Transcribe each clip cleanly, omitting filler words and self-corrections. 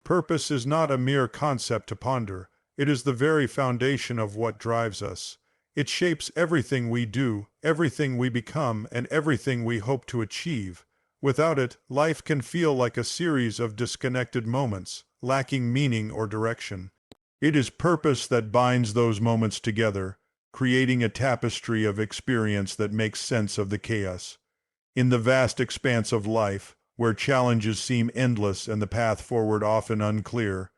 Purpose is not a mere concept to ponder. It is the very foundation of what drives us. It shapes everything we do, everything we become, and everything we hope to achieve. Without it, life can feel like a series of disconnected moments, lacking meaning or direction. It is purpose that binds those moments together, creating a tapestry of experience that makes sense of the chaos. In the vast expanse of life, where challenges seem endless and the path forward often unclear,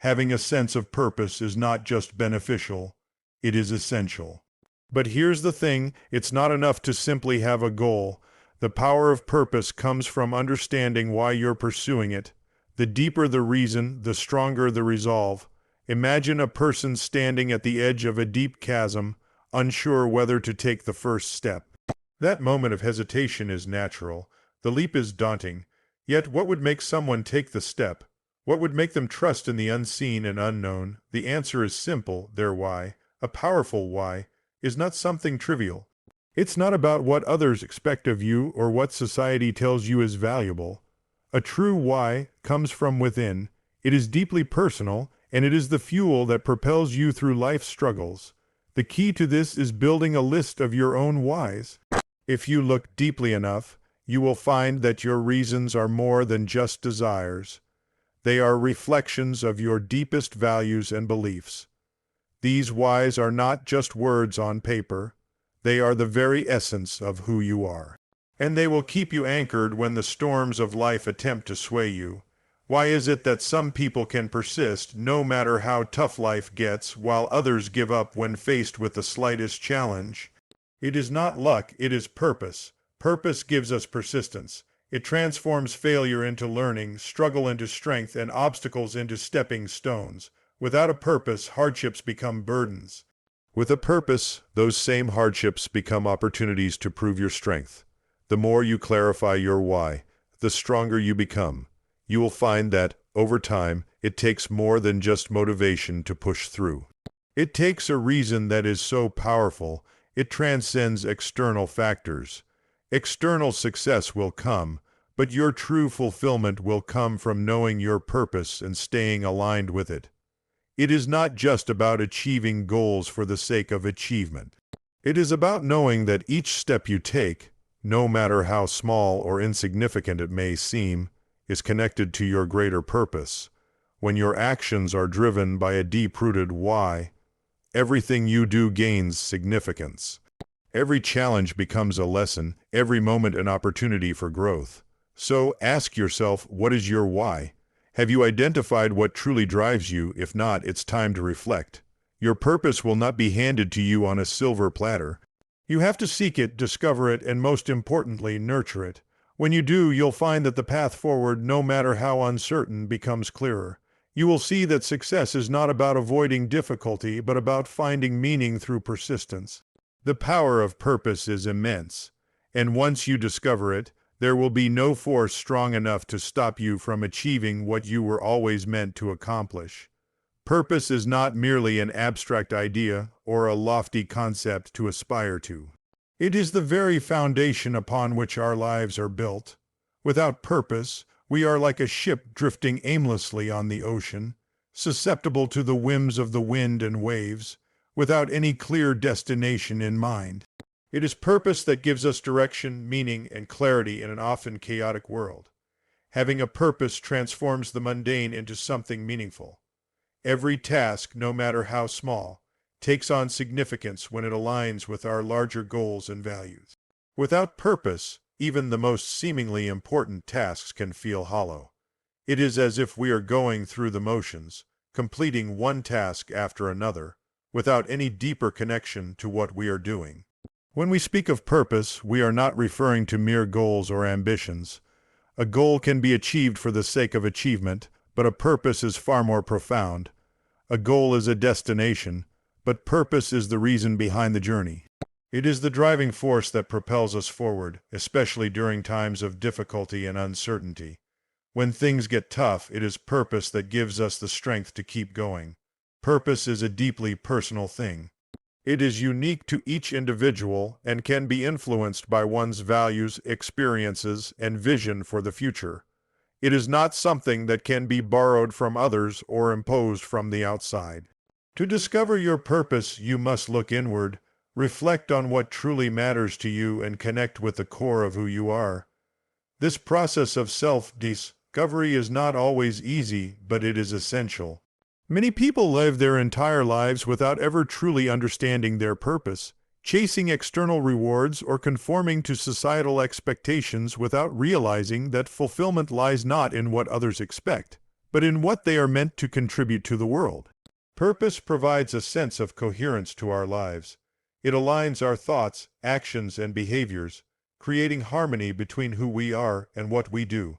having a sense of purpose is not just beneficial, it is essential. But here's the thing, it's not enough to simply have a goal. The power of purpose comes from understanding why you're pursuing it. The deeper the reason, the stronger the resolve. Imagine a person standing at the edge of a deep chasm, unsure whether to take the first step. That moment of hesitation is natural. The leap is daunting. Yet what would make someone take the step? What would make them trust in the unseen and unknown? The answer is simple, their why. A powerful why is not something trivial. It's not about what others expect of you or what society tells you is valuable. A true why comes from within. It is deeply personal, and it is the fuel that propels you through life's struggles. The key to this is building a list of your own whys. If you look deeply enough, you will find that your reasons are more than just desires. They are reflections of your deepest values and beliefs. These whys are not just words on paper. They are the very essence of who you are. And they will keep you anchored when the storms of life attempt to sway you. Why is it that some people can persist no matter how tough life gets, while others give up when faced with the slightest challenge? It is not luck, it is purpose. Purpose gives us persistence. It transforms failure into learning, struggle into strength, and obstacles into stepping stones. Without a purpose, hardships become burdens. With a purpose, those same hardships become opportunities to prove your strength. The more you clarify your why, the stronger you become. You will find that, over time, it takes more than just motivation to push through. It takes a reason that is so powerful, it transcends external factors. External success will come, but your true fulfillment will come from knowing your purpose and staying aligned with it. It is not just about achieving goals for the sake of achievement. It is about knowing that each step you take, no matter how small or insignificant it may seem, is connected to your greater purpose. When your actions are driven by a deep-rooted why, everything you do gains significance. Every challenge becomes a lesson, every moment an opportunity for growth. So ask yourself, what is your why? Have you identified what truly drives you? If not, it's time to reflect. Your purpose will not be handed to you on a silver platter. You have to seek it, discover it, and most importantly, nurture it. When you do, you'll find that the path forward, no matter how uncertain, becomes clearer. You will see that success is not about avoiding difficulty, but about finding meaning through persistence. The power of purpose is immense, and once you discover it, there will be no force strong enough to stop you from achieving what you were always meant to accomplish. Purpose is not merely an abstract idea or a lofty concept to aspire to. It is the very foundation upon which our lives are built. Without purpose, we are like a ship drifting aimlessly on the ocean, susceptible to the whims of the wind and waves, without any clear destination in mind. It is purpose that gives us direction, meaning, and clarity in an often chaotic world. Having a purpose transforms the mundane into something meaningful. Every task, no matter how small, takes on significance when it aligns with our larger goals and values. Without purpose, even the most seemingly important tasks can feel hollow. It is as if we are going through the motions, completing one task after another, without any deeper connection to what we are doing. When we speak of purpose, we are not referring to mere goals or ambitions. A goal can be achieved for the sake of achievement, but a purpose is far more profound. A goal is a destination, but purpose is the reason behind the journey. It is the driving force that propels us forward, especially during times of difficulty and uncertainty. When things get tough, it is purpose that gives us the strength to keep going. Purpose is a deeply personal thing. It is unique to each individual and can be influenced by one's values, experiences, and vision for the future. It is not something that can be borrowed from others or imposed from the outside. To discover your purpose, you must look inward, reflect on what truly matters to you, and connect with the core of who you are. This process of self-discovery is not always easy, but it is essential. Many people live their entire lives without ever truly understanding their purpose, chasing external rewards or conforming to societal expectations without realizing that fulfillment lies not in what others expect, but in what they are meant to contribute to the world. Purpose provides a sense of coherence to our lives. It aligns our thoughts, actions, and behaviors, creating harmony between who we are and what we do.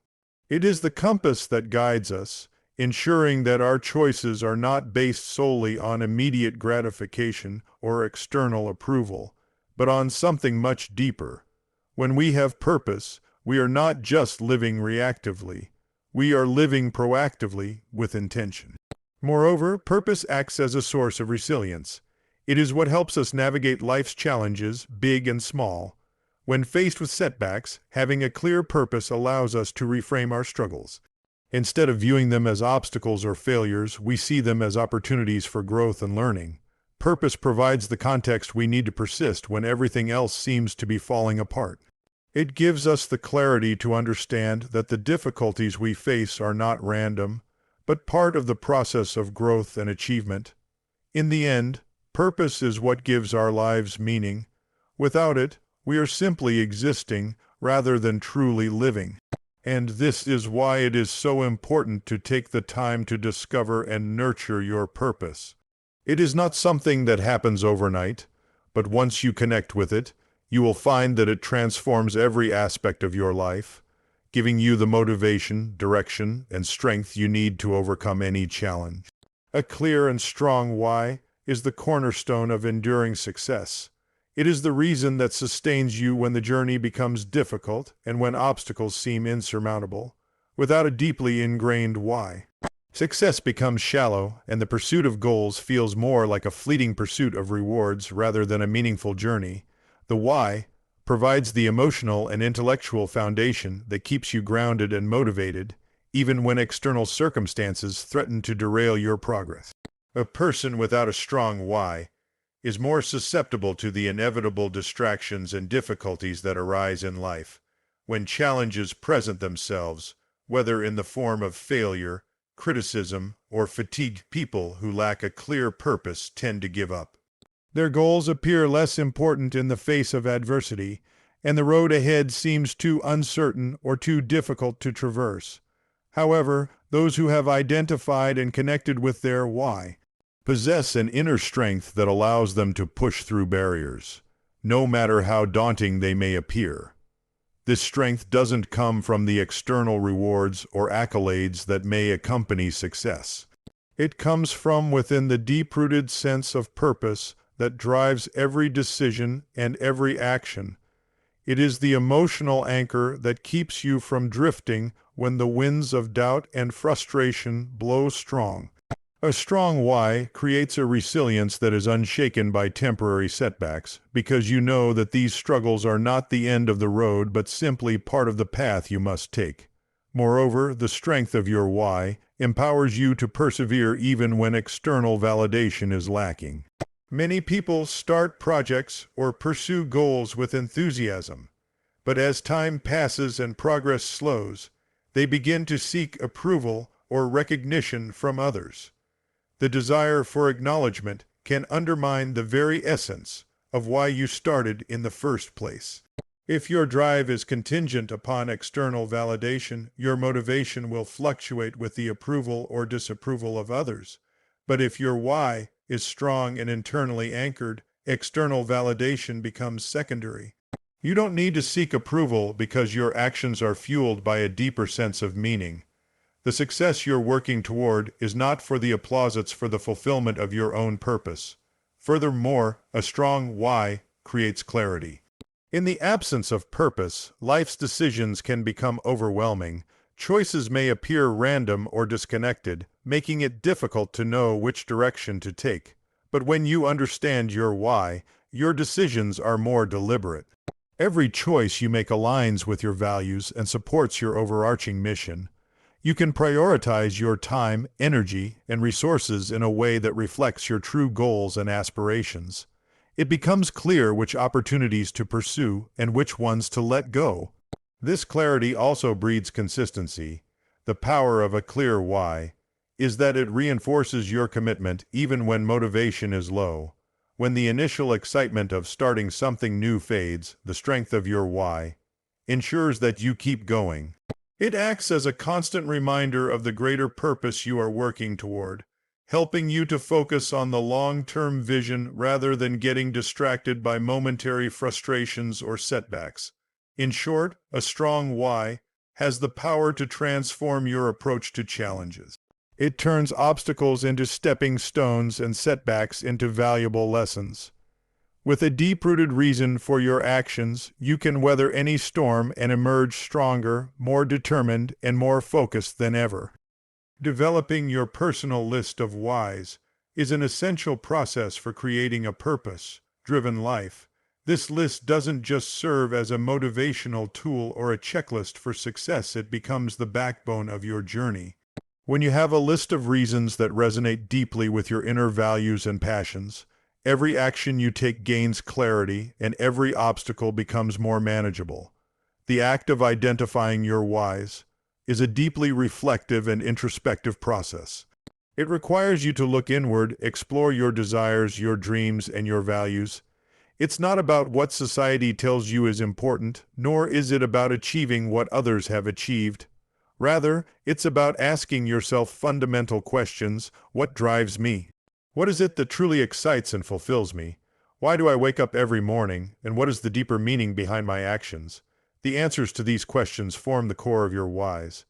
It is the compass that guides us, ensuring that our choices are not based solely on immediate gratification or external approval, but on something much deeper. When we have purpose, we are not just living reactively, we are living proactively with intention. Moreover, purpose acts as a source of resilience. It is what helps us navigate life's challenges, big and small. When faced with setbacks, having a clear purpose allows us to reframe our struggles. Instead of viewing them as obstacles or failures, we see them as opportunities for growth and learning. Purpose provides the context we need to persist when everything else seems to be falling apart. It gives us the clarity to understand that the difficulties we face are not random, but part of the process of growth and achievement. In the end, purpose is what gives our lives meaning. Without it, we are simply existing rather than truly living. And this is why it is so important to take the time to discover and nurture your purpose. It is not something that happens overnight, but once you connect with it, you will find that it transforms every aspect of your life, giving you the motivation, direction, and strength you need to overcome any challenge. A clear and strong why is the cornerstone of enduring success. It is the reason that sustains you when the journey becomes difficult and when obstacles seem insurmountable. Without a deeply ingrained why, success becomes shallow and the pursuit of goals feels more like a fleeting pursuit of rewards rather than a meaningful journey. The why provides the emotional and intellectual foundation that keeps you grounded and motivated, even when external circumstances threaten to derail your progress. A person without a strong why is more susceptible to the inevitable distractions and difficulties that arise in life. When challenges present themselves, whether in the form of failure, criticism, or fatigue, people who lack a clear purpose tend to give up. Their goals appear less important in the face of adversity, and the road ahead seems too uncertain or too difficult to traverse. However, those who have identified and connected with their why possess an inner strength that allows them to push through barriers, no matter how daunting they may appear. This strength doesn't come from the external rewards or accolades that may accompany success. It comes from within the deep-rooted sense of purpose that drives every decision and every action. It is the emotional anchor that keeps you from drifting when the winds of doubt and frustration blow strong. A strong why creates a resilience that is unshaken by temporary setbacks, because you know that these struggles are not the end of the road but simply part of the path you must take. Moreover, the strength of your why empowers you to persevere even when external validation is lacking. Many people start projects or pursue goals with enthusiasm, but as time passes and progress slows, they begin to seek approval or recognition from others. The desire for acknowledgement can undermine the very essence of why you started in the first place. If your drive is contingent upon external validation, your motivation will fluctuate with the approval or disapproval of others. But if your why is strong and internally anchored, external validation becomes secondary. You don't need to seek approval because your actions are fueled by a deeper sense of meaning. The success you're working toward is not for the applause, it's for the fulfillment of your own purpose. Furthermore, a strong why creates clarity. In the absence of purpose, life's decisions can become overwhelming. Choices may appear random or disconnected, making it difficult to know which direction to take. But when you understand your why, your decisions are more deliberate. Every choice you make aligns with your values and supports your overarching mission. You can prioritize your time, energy, and resources in a way that reflects your true goals and aspirations. It becomes clear which opportunities to pursue and which ones to let go. This clarity also breeds consistency. The power of a clear why is that it reinforces your commitment even when motivation is low. When the initial excitement of starting something new fades, the strength of your why ensures that you keep going. It acts as a constant reminder of the greater purpose you are working toward, helping you to focus on the long-term vision rather than getting distracted by momentary frustrations or setbacks. In short, a strong why has the power to transform your approach to challenges. It turns obstacles into stepping stones and setbacks into valuable lessons. With a deep-rooted reason for your actions, you can weather any storm and emerge stronger, more determined, and more focused than ever. Developing your personal list of whys is an essential process for creating a purpose-driven life. This list doesn't just serve as a motivational tool or a checklist for success, it becomes the backbone of your journey. When you have a list of reasons that resonate deeply with your inner values and passions, every action you take gains clarity and every obstacle becomes more manageable. The act of identifying your whys is a deeply reflective and introspective process. It requires you to look inward, explore your desires, your dreams, and your values. It's not about what society tells you is important, nor is it about achieving what others have achieved. Rather, it's about asking yourself fundamental questions. What drives me? What is it that truly excites and fulfills me? Why do I wake up every morning? And what is the deeper meaning behind my actions? The answers to these questions form the core of your whys.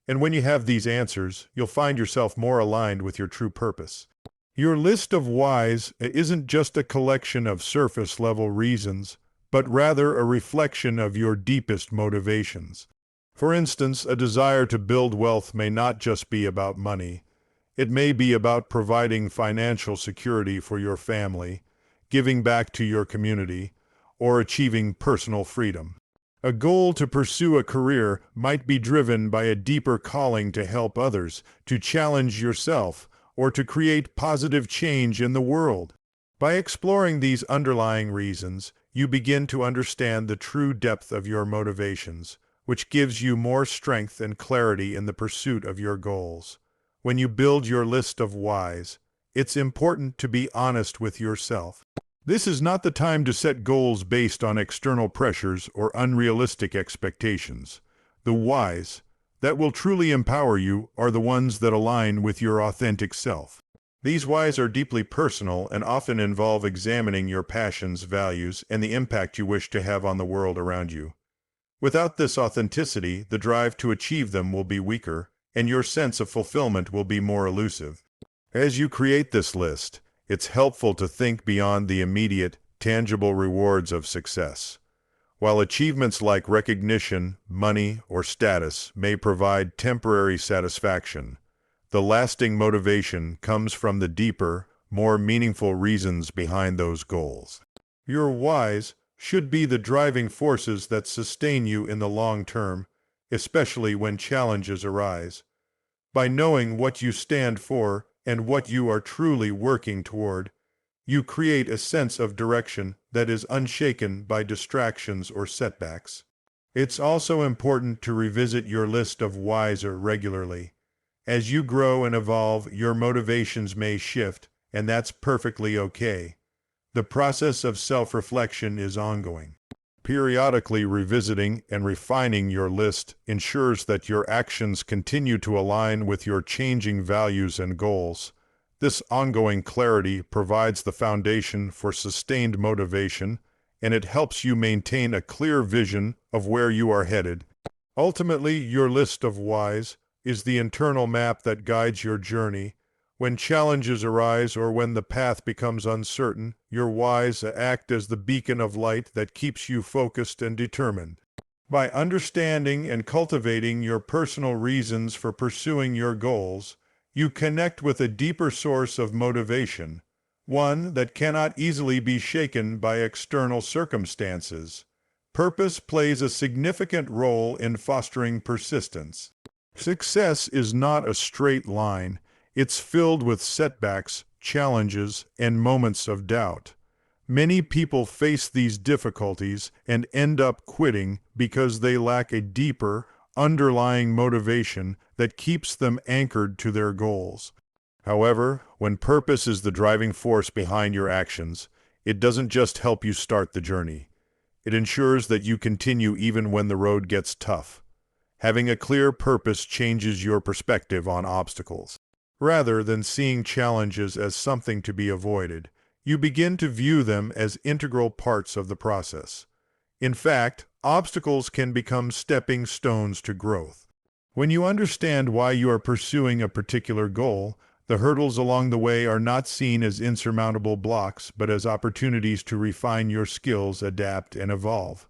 And when you have these answers, you'll find yourself more aligned with your true purpose. Your list of whys isn't just a collection of surface-level reasons, but rather a reflection of your deepest motivations. For instance, a desire to build wealth may not just be about money. It may be about providing financial security for your family, giving back to your community, or achieving personal freedom. A goal to pursue a career might be driven by a deeper calling to help others, to challenge yourself, or to create positive change in the world. By exploring these underlying reasons, you begin to understand the true depth of your motivations, which gives you more strength and clarity in the pursuit of your goals. When you build your list of whys, it's important to be honest with yourself. This is not the time to set goals based on external pressures or unrealistic expectations. The whys that will truly empower you are the ones that align with your authentic self. These whys are deeply personal and often involve examining your passions, values, and the impact you wish to have on the world around you. Without this authenticity, the drive to achieve them will be weaker, and your sense of fulfillment will be more elusive. As you create this list, it's helpful to think beyond the immediate, tangible rewards of success. While achievements like recognition, money, or status may provide temporary satisfaction, the lasting motivation comes from the deeper, more meaningful reasons behind those goals. Your whys should be the driving forces that sustain you in the long term, especially when challenges arise. By knowing what you stand for and what you are truly working toward, you create a sense of direction that is unshaken by distractions or setbacks. It's also important to revisit your list of whys regularly. As you grow and evolve, your motivations may shift, and that's perfectly okay. The process of self-reflection is ongoing. Periodically revisiting and refining your list ensures that your actions continue to align with your changing values and goals. This ongoing clarity provides the foundation for sustained motivation, and it helps you maintain a clear vision of where you are headed. Ultimately, your list of whys is the internal map that guides your journey. When challenges arise or when the path becomes uncertain, your whys act as the beacon of light that keeps you focused and determined. By understanding and cultivating your personal reasons for pursuing your goals, you connect with a deeper source of motivation, one that cannot easily be shaken by external circumstances. Purpose plays a significant role in fostering persistence. Success is not a straight line. It's filled with setbacks, challenges, and moments of doubt. Many people face these difficulties and end up quitting because they lack a deeper, underlying motivation that keeps them anchored to their goals. However, when purpose is the driving force behind your actions, it doesn't just help you start the journey. It ensures that you continue even when the road gets tough. Having a clear purpose changes your perspective on obstacles. Rather than seeing challenges as something to be avoided, you begin to view them as integral parts of the process. In fact, obstacles can become stepping stones to growth. When you understand why you are pursuing a particular goal, the hurdles along the way are not seen as insurmountable blocks, but as opportunities to refine your skills, adapt, and evolve.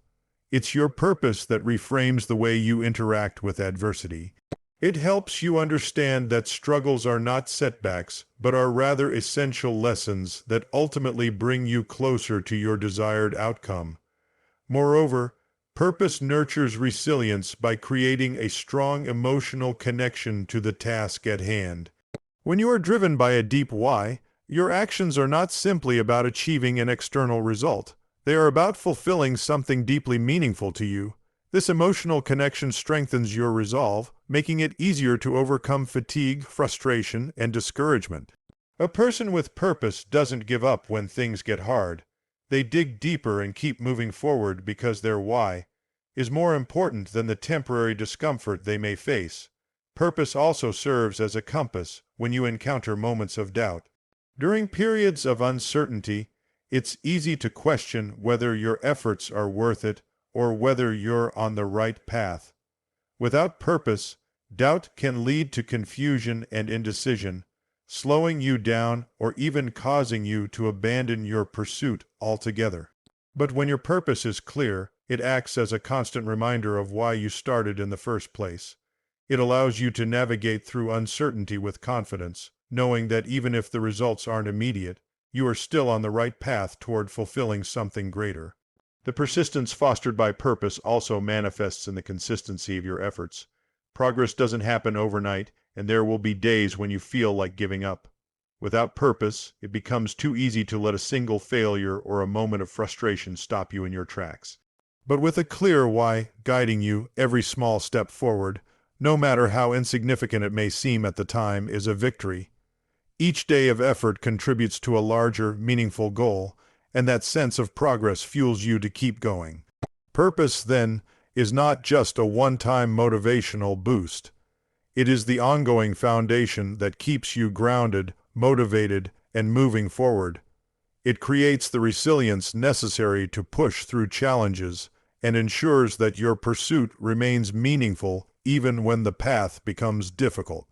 It's your purpose that reframes the way you interact with adversity. It helps you understand that struggles are not setbacks, but are rather essential lessons that ultimately bring you closer to your desired outcome. Moreover, purpose nurtures resilience by creating a strong emotional connection to the task at hand. When you are driven by a deep why, your actions are not simply about achieving an external result. They are about fulfilling something deeply meaningful to you. This emotional connection strengthens your resolve, making it easier to overcome fatigue, frustration, and discouragement. A person with purpose doesn't give up when things get hard. They dig deeper and keep moving forward because their why is more important than the temporary discomfort they may face. Purpose also serves as a compass when you encounter moments of doubt. During periods of uncertainty, it's easy to question whether your efforts are worth it or whether you're on the right path. Without purpose, doubt can lead to confusion and indecision, slowing you down or even causing you to abandon your pursuit altogether. But when your purpose is clear, it acts as a constant reminder of why you started in the first place. It allows you to navigate through uncertainty with confidence, knowing that even if the results aren't immediate, you are still on the right path toward fulfilling something greater. The persistence fostered by purpose also manifests in the consistency of your efforts. Progress doesn't happen overnight, and there will be days when you feel like giving up. Without purpose, it becomes too easy to let a single failure or a moment of frustration stop you in your tracks. But with a clear why guiding you, every small step forward, no matter how insignificant it may seem at the time, is a victory. Each day of effort contributes to a larger, meaningful goal, and that sense of progress fuels you to keep going. Purpose, then, is not just a one-time motivational boost. It is the ongoing foundation that keeps you grounded, motivated, and moving forward. It creates the resilience necessary to push through challenges and ensures that your pursuit remains meaningful even when the path becomes difficult.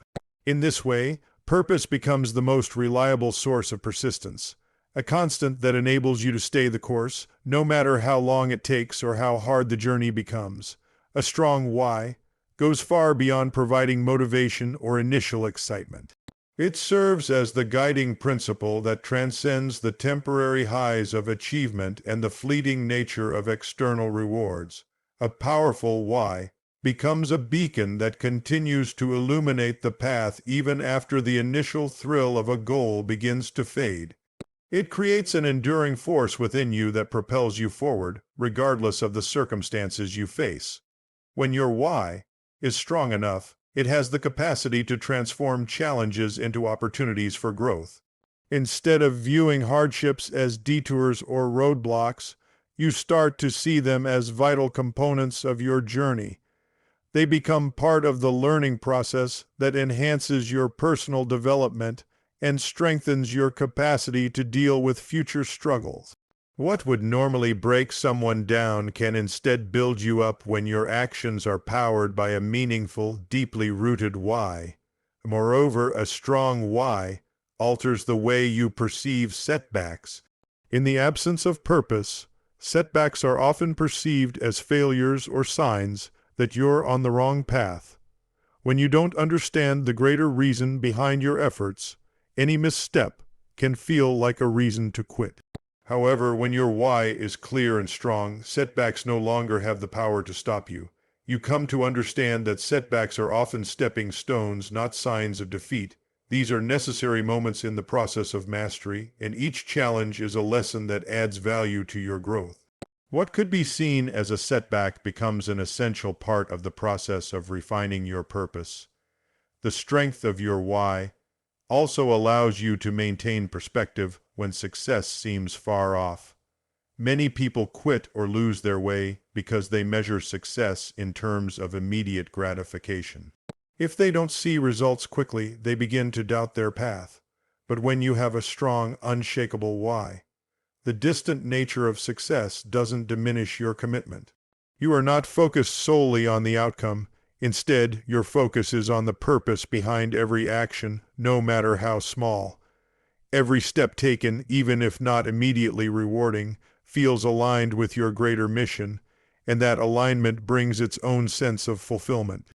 In this way, purpose becomes the most reliable source of persistence, a constant that enables you to stay the course, no matter how long it takes or how hard the journey becomes. A strong why goes far beyond providing motivation or initial excitement. It serves as the guiding principle that transcends the temporary highs of achievement and the fleeting nature of external rewards. A powerful why becomes a beacon that continues to illuminate the path even after the initial thrill of a goal begins to fade. It creates an enduring force within you that propels you forward, regardless of the circumstances you face. When your why is strong enough, it has the capacity to transform challenges into opportunities for growth. Instead of viewing hardships as detours or roadblocks, you start to see them as vital components of your journey. They become part of the learning process that enhances your personal development and strengthens your capacity to deal with future struggles. What would normally break someone down can instead build you up when your actions are powered by a meaningful, deeply rooted why. Moreover, a strong why alters the way you perceive setbacks. In the absence of purpose, setbacks are often perceived as failures or signs that you're on the wrong path. When you don't understand the greater reason behind your efforts, any misstep can feel like a reason to quit. However, when your why is clear and strong, setbacks no longer have the power to stop you. You come to understand that setbacks are often stepping stones, not signs of defeat. These are necessary moments in the process of mastery, and each challenge is a lesson that adds value to your growth. What could be seen as a setback becomes an essential part of the process of refining your purpose. The strength of your why also allows you to maintain perspective when success seems far off. Many people quit or lose their way because they measure success in terms of immediate gratification. If they don't see results quickly, they begin to doubt their path. But when you have a strong, unshakable why, the distant nature of success doesn't diminish your commitment. You are not focused solely on the outcome. Instead, your focus is on the purpose behind every action, no matter how small. Every step taken, even if not immediately rewarding, feels aligned with your greater mission, and that alignment brings its own sense of fulfillment.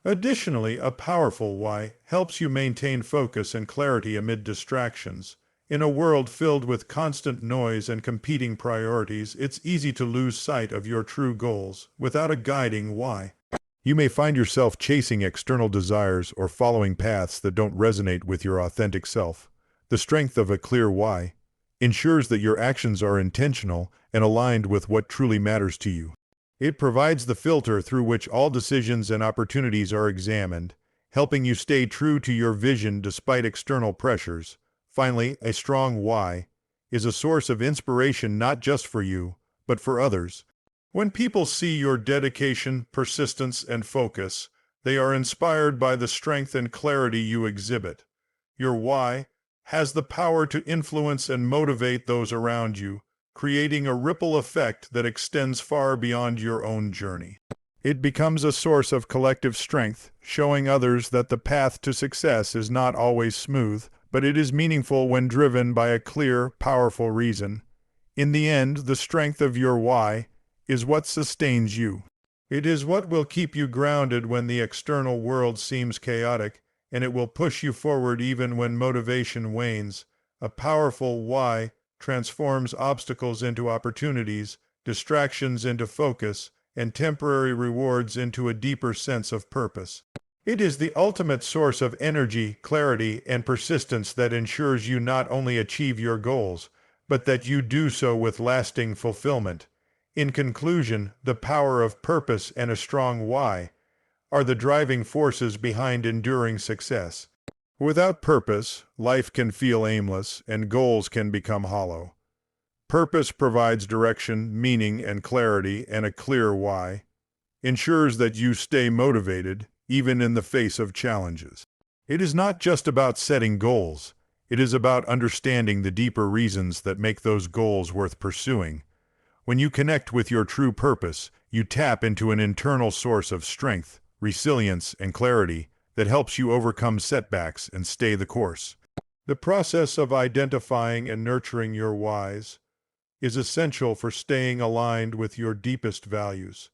Additionally, a powerful why helps you maintain focus and clarity amid distractions. In a world filled with constant noise and competing priorities, it's easy to lose sight of your true goals without a guiding why. You may find yourself chasing external desires or following paths that don't resonate with your authentic self. The strength of a clear why ensures that your actions are intentional and aligned with what truly matters to you. It provides the filter through which all decisions and opportunities are examined, helping you stay true to your vision despite external pressures. Finally, a strong why is a source of inspiration not just for you, but for others. When people see your dedication, persistence, and focus, they are inspired by the strength and clarity you exhibit. Your why has the power to influence and motivate those around you, creating a ripple effect that extends far beyond your own journey. It becomes a source of collective strength, showing others that the path to success is not always smooth, but it is meaningful when driven by a clear, powerful reason. In the end, the strength of your why is what sustains you. It is what will keep you grounded when the external world seems chaotic, and it will push you forward even when motivation wanes. A powerful why transforms obstacles into opportunities, distractions into focus, and temporary rewards into a deeper sense of purpose. It is the ultimate source of energy, clarity, and persistence that ensures you not only achieve your goals, but that you do so with lasting fulfillment. In conclusion, the power of purpose and a strong why are the driving forces behind enduring success. Without purpose, life can feel aimless and goals can become hollow. Purpose provides direction, meaning, and clarity, and a clear why ensures that you stay motivated even in the face of challenges. It is not just about setting goals. It is about understanding the deeper reasons that make those goals worth pursuing. When you connect with your true purpose, you tap into an internal source of strength, resilience, and clarity that helps you overcome setbacks and stay the course. The process of identifying and nurturing your whys is essential for staying aligned with your deepest values.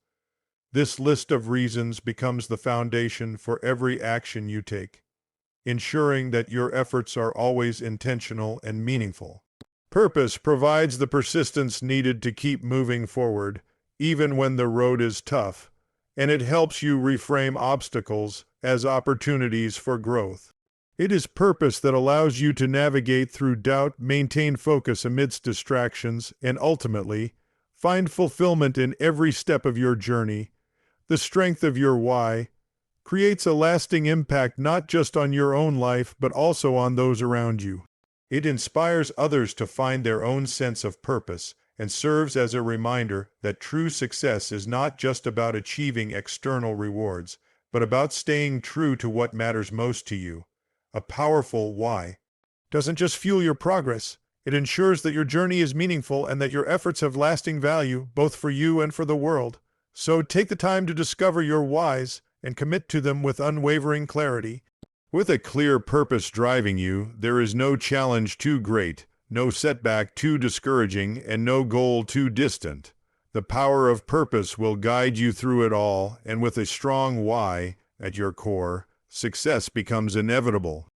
This list of reasons becomes the foundation for every action you take, ensuring that your efforts are always intentional and meaningful. Purpose provides the persistence needed to keep moving forward, even when the road is tough, and it helps you reframe obstacles as opportunities for growth. It is purpose that allows you to navigate through doubt, maintain focus amidst distractions, and ultimately, find fulfillment in every step of your journey. The strength of your why creates a lasting impact not just on your own life, but also on those around you. It inspires others to find their own sense of purpose and serves as a reminder that true success is not just about achieving external rewards, but about staying true to what matters most to you. A powerful why doesn't just fuel your progress, it ensures that your journey is meaningful and that your efforts have lasting value, both for you and for the world. So take the time to discover your whys and commit to them with unwavering clarity. With a clear purpose driving you, there is no challenge too great, no setback too discouraging, and no goal too distant. The power of purpose will guide you through it all, and with a strong why at your core, success becomes inevitable.